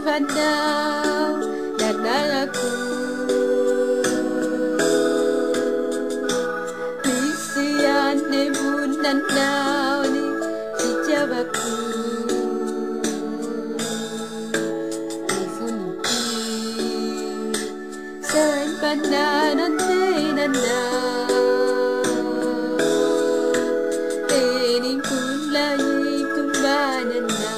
pandang dan aku isian nebun dan nau ni hijabaku ifuniki sen pandang nanti nanda ening kulai tumbanan na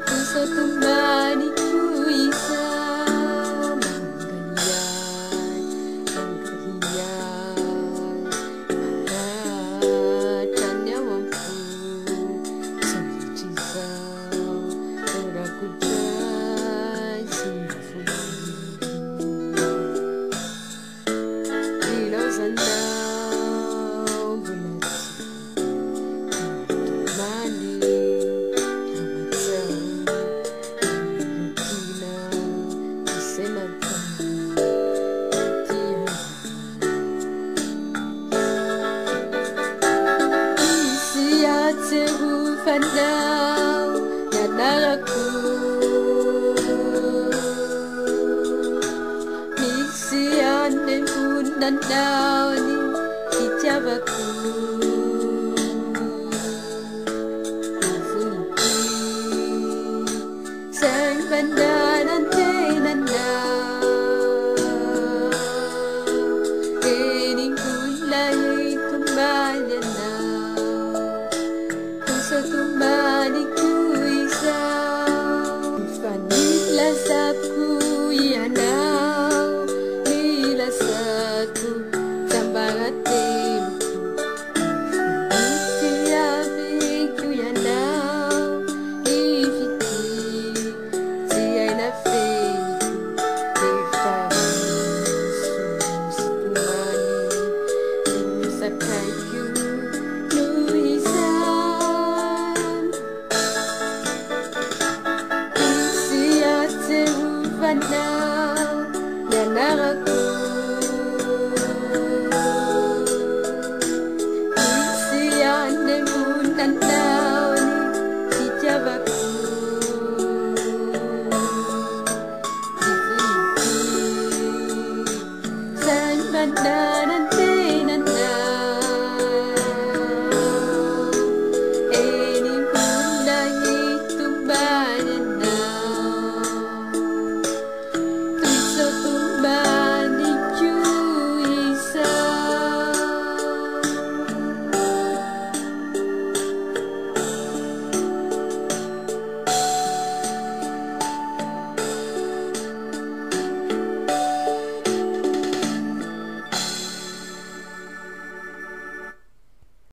puso tumbani ku isa mangganyan ang kahiyan maratan nyawangku sanjisaw oraku dyan sinafuli ilosan daw pandang dan aku misian pun dan ni hijabaku ifuniki sang pandang nanti nanda ening kulai tumbayan na tumbani ku isa fanit lasapku yanau nilasaku tambangat temku tiabiku yanau ifiti siay na feiku defasu situmani sakaiku nuisa pandang dan aku isian nebun dan nau ni hijabaku ifuniki sang pandang